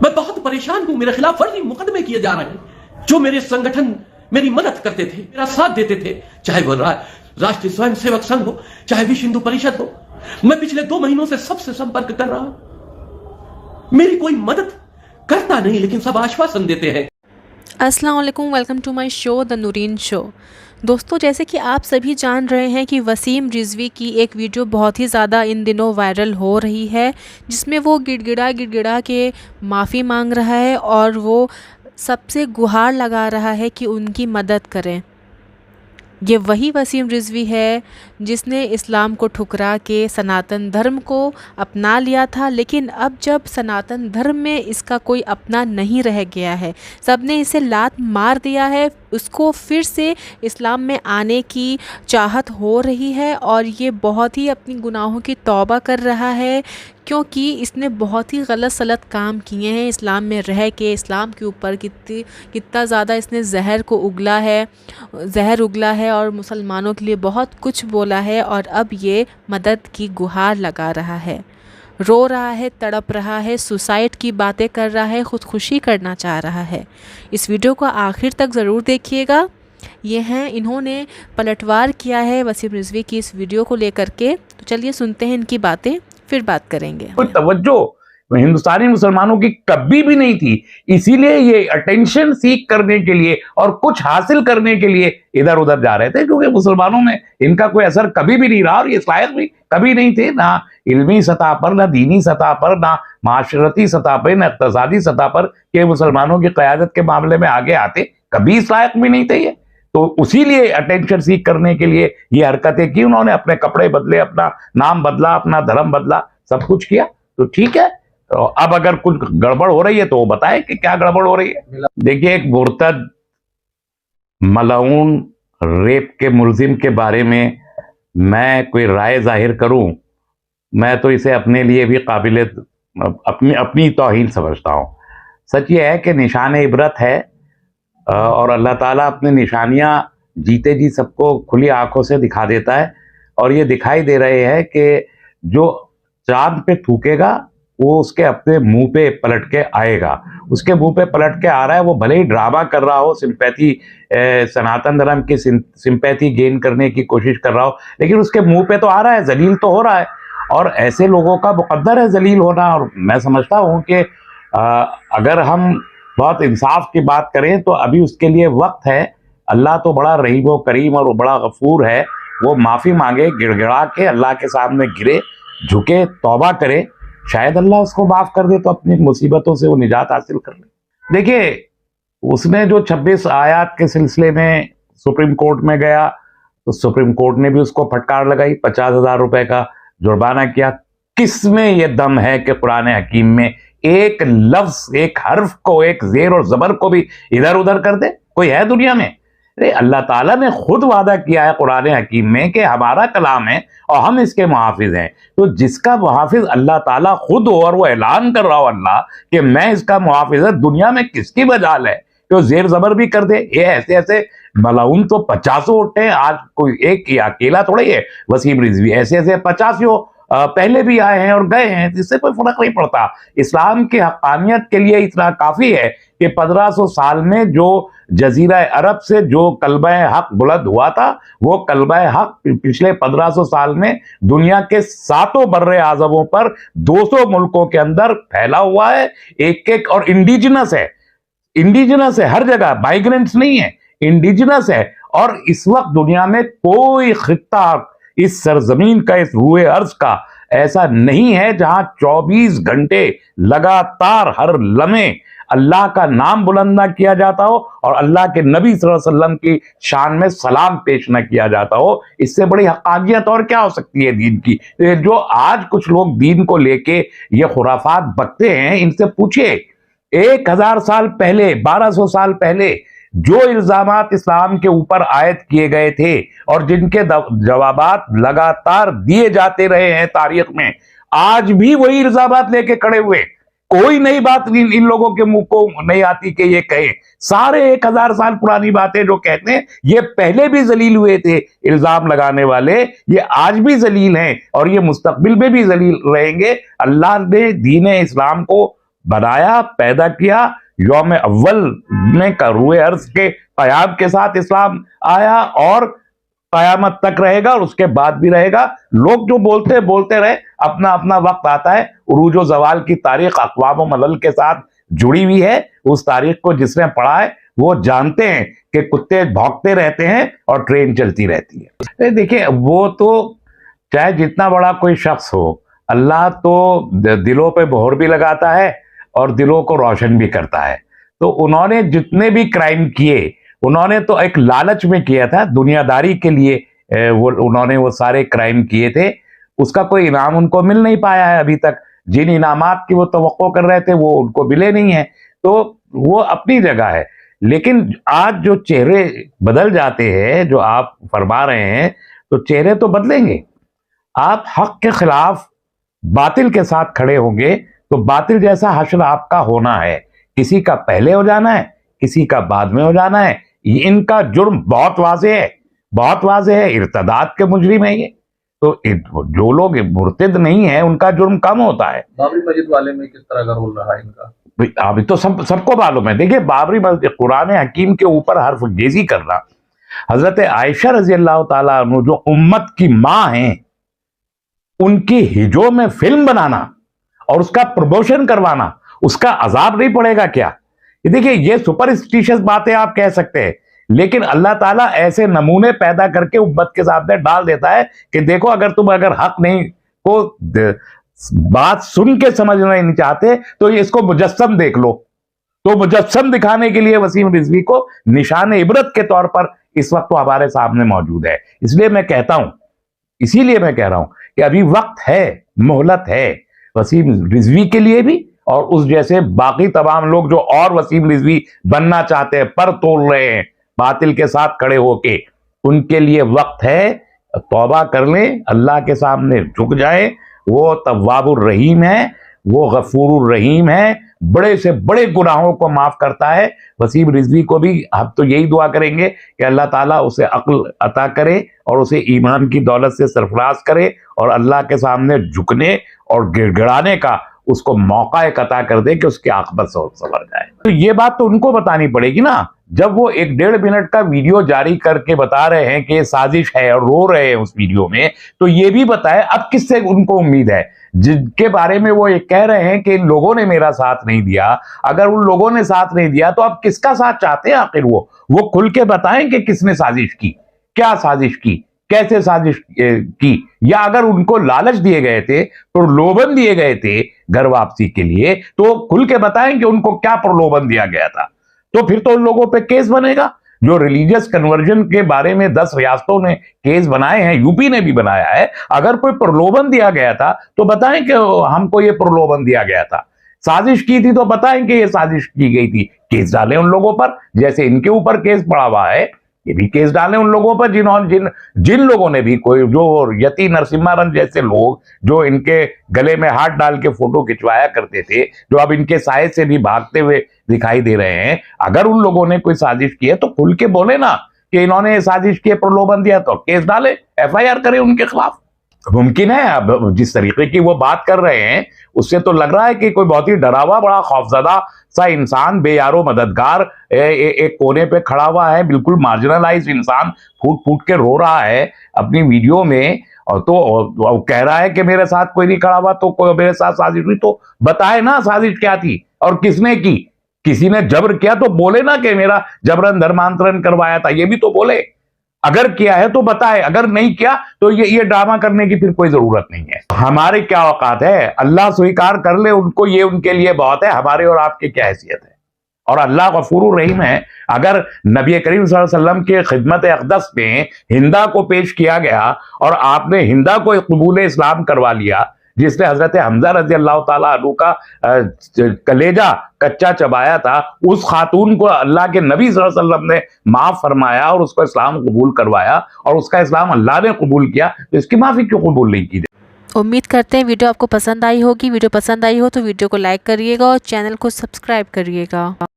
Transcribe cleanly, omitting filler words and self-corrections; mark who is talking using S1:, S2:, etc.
S1: میں بہت پریشان ہوں، میرے خلاف فرضی مقدمے کیے جا رہے ہیں۔ جو میرے سنگٹھن میری مدد کرتے تھے، میرا ساتھ دیتے تھے، چاہے وہ راشٹریہ سوئم سیوک سنگھ ہو، چاہے وشو ہندو پریشد ہو، میں پچھلے 2 مہینوں سے سب سے سمپرک کر رہا ہوں۔ میری کوئی مدد کرتا نہیں، لیکن سب آشواسن دیتے ہیں۔
S2: السلام علیکم، ویلکم ٹو مائی شو دا نورین شو۔ دوستو، جیسے کہ آپ سبھی جان رہے ہیں کہ وسیم رضوی کی ایک ویڈیو بہت ہی زیادہ ان دنوں وائرل ہو رہی ہے، جس میں وہ گڑ گڑا کے معافی مانگ رہا ہے اور وہ سب سے گہار لگا رہا ہے کہ ان کی مدد کریں۔ یہ وہی وسیم رضوی ہے جس نے اسلام کو ٹھکرا کے سناتن دھرم کو اپنا لیا تھا، لیکن اب جب سناتن دھرم میں اس کا کوئی اپنا نہیں رہ گیا ہے، سب نے اسے لات مار دیا ہے، اس کو پھر سے اسلام میں آنے کی چاہت ہو رہی ہے اور یہ بہت ہی اپنی گناہوں کی توبہ کر رہا ہے، کیونکہ اس نے بہت ہی غلط سلط کام کیے ہیں اسلام میں رہ کے۔ اسلام کے اوپر کتنا زیادہ اس نے زہر اگلا ہے اور مسلمانوں کے لیے بہت کچھ بولا ہے، اور اب یہ مدد کی گہار لگا رہا ہے، رو رہا ہے، تڑپ رہا ہے، سوسائڈ کی باتیں کر رہا ہے، خودکشی کرنا چاہ رہا ہے۔ اس ویڈیو کو آخر تک ضرور دیکھیے گا۔ انہوں نے پلٹوار کیا ہے وسیم رضوی کی اس ویڈیو کو لے کر کے، تو چلیے سنتے ہیں ان کی باتیں، پھر بات کریں گے۔
S3: کوئی توجہ ہندوستانی مسلمانوں کی کبھی بھی نہیں تھی، اسی لیے یہ اٹینشن سیکھ کرنے کے لیے اور کچھ حاصل کرنے کے لیے ادھر ادھر جا رہے تھے، کیونکہ مسلمانوں میں ان کا کوئی اثر کبھی بھی نہیں رہا اور یہ لائق بھی کبھی نہیں تھے، نہ علمی سطح پر، نہ دینی سطح پر، نہ معاشرتی سطح پر، نہ اقتصادی سطح پر کہ مسلمانوں کی قیادت کے معاملے میں آگے آتے، کبھی اس لائق بھی نہیں تھے یہ۔ تو اسی لیے اٹینشن سیکھ کرنے کے لیے یہ حرکتیں کی، انہوں نے اپنے کپڑے بدلے، اپنا نام بدلا، اپنا دھرم بدلا، سب کچھ کیا۔ تو ٹھیک ہے، اب اگر کچھ گڑبڑ ہو رہی ہے تو وہ بتائیں کہ کیا گڑبڑ ہو رہی ہے۔ دیکھیے، ایک مرتد ملعون ریپ کے ملزم کے بارے میں میں کوئی رائے ظاہر کروں، میں تو اسے اپنے لیے بھی قابل اپنی توہین سمجھتا ہوں۔ سچ یہ ہے کہ نشان عبرت ہے، اور اللہ تعالیٰ اپنی نشانیاں جیتے جی سب کو کھلی آنکھوں سے دکھا دیتا ہے، اور یہ دکھائی دے رہے ہے کہ جو چاند پہ تھوکے گا وہ اس کے اپنے منہ پہ پلٹ کے آئے گا۔ اس کے منہ پہ پلٹ کے آ رہا ہے، وہ بھلے ہی ڈرامہ کر رہا ہو، سمپیتھی سناتن دھرم کی سمپیتھی گین کرنے کی کوشش کر رہا ہو، لیکن اس کے منہ پہ تو آ رہا ہے، ذلیل تو ہو رہا ہے، اور ایسے لوگوں کا مقدر ہے ذلیل ہونا۔ اور میں سمجھتا ہوں کہ اگر ہم بہت انصاف کی بات کریں تو ابھی اس کے لیے وقت ہے۔ اللہ تو بڑا رحیم و کریم اور بڑا غفور ہے، وہ معافی مانگے، گڑ گڑا کے اللہ کے سامنے گرے، جھکے، توبہ کرے، شاید اللہ اس کو معاف کر دے تو اپنی مصیبتوں سے وہ نجات حاصل کر لے۔ دیکھیے، اس نے جو 26 آیات کے سلسلے میں سپریم کورٹ میں گیا تو سپریم کورٹ نے بھی اس کو پھٹکار لگائی، 50,000 روپے کا جرمانہ کیا۔ کس میں یہ دم ہے کہ قرآن حکیم میں ایک لفظ، ایک حرف کو، ایک زیر اور زبر کو بھی ادھر ادھر کر دے؟ کوئی ہے دنیا میں؟ اللہ تعالیٰ نے خود وعدہ کیا ہے قرآن حکیم میں کہ ہمارا کلام ہے اور ہم اس کے محافظ ہیں۔ تو جس کا محافظ اللہ تعالیٰ خود ہو اور وہ اعلان کر رہا ہو اللہ کہ میں اس کا محافظ ہے، دنیا میں کس کی مجال ہے کہ وہ زیر زبر بھی کر دے؟ یہ ایسے ملعون تو 50 اٹھے ہیں، آج کوئی ایک یا اکیلا تھوڑی ہے وسیم رضوی، ایسے 50 پہلے بھی آئے ہیں اور گئے ہیں، اس سے کوئی فرق نہیں پڑتا۔ اسلام کی حقانیت کے لیے اتنا کافی ہے کہ 1500 سال میں جو جزیرہ عرب سے جو کلمہ حق بلند ہوا تھا، وہ کلمہ حق پچھلے 1500 سال میں دنیا کے 7 بر اعظموں پر 200 ملکوں کے اندر پھیلا ہوا ہے، ایک اور انڈیجنس ہے ہر جگہ، مائیگرنٹس نہیں ہے، انڈیجنس ہے۔ اور اس وقت دنیا میں کوئی خطہ اس سرزمین کا، اس روئے ارض کا ایسا نہیں ہے جہاں 24 گھنٹے لگاتار ہر لمحے اللہ کا نام بلند نہ کیا جاتا ہو اور اللہ کے نبی صلی اللہ علیہ وسلم کی شان میں سلام پیش نہ کیا جاتا ہو۔ اس سے بڑی حقانیت اور کیا ہو سکتی ہے دین کی؟ جو آج کچھ لوگ دین کو لے کے یہ خرافات بکتے ہیں، ان سے پوچھئے 1000 سال پہلے، 1200 سال پہلے جو الزامات اسلام کے اوپر عائد کیے گئے تھے اور جن کے جوابات لگاتار دیے جاتے رہے ہیں تاریخ میں، آج بھی وہی الزامات لے کے کھڑے ہوئے، کوئی نئی بات ان لوگوں کے منہ کو نہیں آتی کہ یہ کہیں۔ سارے 1000 سال پرانی باتیں جو کہتے ہیں، یہ پہلے بھی ذلیل ہوئے تھے الزام لگانے والے، یہ آج بھی ذلیل ہیں اور یہ مستقبل میں بھی ذلیل رہیں گے۔ اللہ نے دین اسلام کو बनाया, पैदा किया। यौम अव्वल में रूए अर्ज के क़याम के साथ इस्लाम आया और क़यामत तक रहेगा और उसके बाद भी रहेगा। लोग जो बोलते रहे, अपना अपना वक्त आता है। उरूज व ज़वाल की तारीख अक़वाम व मलल के साथ जुड़ी हुई है। उस तारीख को जिसने पढ़ा है वो जानते हैं कि कुत्ते भौंकते रहते हैं और ट्रेन चलती रहती है। देखिए, वो तो चाहे जितना बड़ा कोई शख्स हो, अल्लाह तो दिलों पे मोहर भी लगाता है और दिलों को रोशन भी करता है। तो उन्होंने जितने भी क्राइम किए, उन्होंने तो एक लालच में किया था, दुनियादारी के लिए उन्होंने वो सारे क्राइम किए थे। उसका कोई इनाम उनको मिल नहीं पाया है अभी तक। जिन इनामात की वो तवक्को कर रहे थे वो उनको मिले नहीं है। तो वो अपनी जगह है। लेकिन आज जो चेहरे बदल जाते हैं, जो आप फरमा रहे हैं, तो चेहरे तो बदलेंगे। आप हक के खिलाफ बातिल के साथ खड़े होंगे तो बातिल जैसा हश्र आपका होना है। किसी का पहले हो जाना है, किसी का बाद में हो जाना है। इनका जुर्म बहुत वाज़ेह है, बहुत वाज़ेह है। इर्तदाद के मुजरिम है ये। तो जो लोग मुर्तिद नहीं है उनका जुर्म कम होता है।
S4: बाबरी मस्जिद वाले में किस तरह का रोल रहा है इनका?
S3: अभी तो सबको मालूम है। देखिए, बाबरी मस्जिद, कुरान हकीम के ऊपर हर्फ गेजी करना, हजरत आयशा रजी अल्लाह ताला अन्हु जो उम्मत की माँ हैं, उनकी हिजो में फिल्म बनाना और उसका प्रमोशन करवाना, उसका अजाब नहीं पड़ेगा क्या? ये देखिए, ये सुपरस्टिशियस बातें आप कह सकते हैं, लेकिन अल्लाह ताला ऐसे नमूने पैदा करके उम्मत के सामने डाल देता है कि देखो, अगर हक नहीं को बात सुन के समझना नहीं चाहते तो इसको मुजस्सम देख लो। तो मुजस्सम दिखाने के लिए वसीम रिजवी को निशान इबरत के तौर पर इस वक्त तो हमारे सामने मौजूद है। इसीलिए मैं कह रहा हूं कि अभी वक्त है, मोहलत है वसीम रिजवी के लिए भी, और उस जैसे बाकी तमाम लोग जो और वसीम रिजवी बनना चाहते हैं, पर तोड़ रहे हैं बातिल के साथ खड़े होके, उनके लिए वक्त है। तौबा कर लें, अल्लाह के सामने झुक जाए। वो तव्वाबुर रहीम है, वो गफूरुर रहीम है, बड़े से बड़े गुनाहों को माफ करता है। वसीम रिजवी को भी हम तो यही दुआ करेंगे कि अल्लाह ताला उसे अक्ल अता करे और उसे ईमान की दौलत से सरफराज करे और अल्लाह के सामने झुकने और गिड़गिड़ाने का उसको मौका एक अता कर दे कि उसकी आखिरत संवर जाए। तो ये बात तो उनको बतानी पड़ेगी ना। जब वो 1-1.5 मिनट का वीडियो जारी करके बता रहे हैं कि ये साजिश है और रो रहे हैं उस वीडियो में, तो ये भी बताए अब किससे उनको उम्मीद है, जिनके बारे में वो ये कह रहे हैं कि इन लोगों ने मेरा साथ नहीं दिया। अगर उन लोगों ने साथ नहीं दिया तो अब किसका साथ चाहते हैं आखिर? वो खुल के बताएं कि किसने साजिश की, क्या साजिश की, कैसे साजिश की, या अगर उनको लालच दिए गए थे, प्रलोभन दिए गए थे घर वापसी के लिए, तो खुल के बताएं कि उनको क्या प्रलोभन दिया गया था। तो फिर तो उन लोगों पे केस बनेगा। जो रिलीजियस कन्वर्जन के बारे में 10 रियासतों ने केस बनाए हैं, यूपी ने भी बनाया है। अगर कोई प्रलोभन दिया गया था तो बताएं कि हमको ये प्रलोभन दिया गया था। साजिश की थी तो बताएं कि ये साजिश की गई थी। केस डालें उन लोगों पर, जैसे इनके ऊपर केस पड़ा हुआ है, ये भी केस डालें उन लोगों पर जिन लोगों ने भी, कोई जो यति नरसिम्हारन जैसे लोग जो इनके गले में हाथ डाल के फोटो खिंचवाया करते थे, जो अब इनके साए से भी भागते हुए दिखाई दे रहे हैं, अगर उन लोगों ने कोई साजिश की है तो खुल के बोले ना कि इन्होंने साजिश की, प्रलोभन दिया, तो केस डाले, FIR करें उनके खिलाफ। मुमकिन है। अब जिस तरीके की वो बात कर रहे हैं उससे तो लग रहा है कि कोई बहुत ही डरावा, बड़ा खौफजदा सा इंसान, बेयारो मददगार एक कोने पे खड़ा हुआ है, बिल्कुल मार्जिनलाइज इंसान, फूट फूट के रो रहा है अपनी वीडियो में, और तो कह रहा है कि मेरे साथ कोई नहीं खड़ा हुआ, तो कोई मेरे साथ साजिश हुई। तो बताए ना साजिश क्या थी और किसने की। किसी ने जबर किया तो बोले ना कि मेरा जबरन धर्मांतरण करवाया था, ये भी तो बोले। अगर किया है तो बताए, अगर नहीं किया तो ये ड्रामा करने की फिर कोई जरूरत नहीं है। हमारे क्या औकात है, अल्लाह स्वीकार कर ले उनको, ये उनके लिए बहुत है। हमारे और आपकी क्या हैसियत है? और अल्लाह गफूरुर रहीम है। अगर नबी करीम सल्लल्लाहु अलैहि वसल्लम के खिदमत अक़दस में हिंदा को पेश किया गया और आपने हिंदा को कबूल इस्लाम करवा लिया, जिसने हजरत हमजा रजी अल्लाह ताला अन्हु का कलेजा कच्चा चबाया था, उस खातून को अल्लाह के नबी सल्लल्लाहु अलैहि वसल्लम ने माफ फरमाया और उसको इस्लाम कबूल करवाया और उसका इस्लाम अल्लाह ने कबूल किया, तो इसकी माफी क्यों कबूल नहीं की?
S2: उम्मीद करते हैं वीडियो आपको पसंद आई होगी। वीडियो पसंद आई हो तो वीडियो को लाइक करिएगा और चैनल को सब्सक्राइब करिएगा।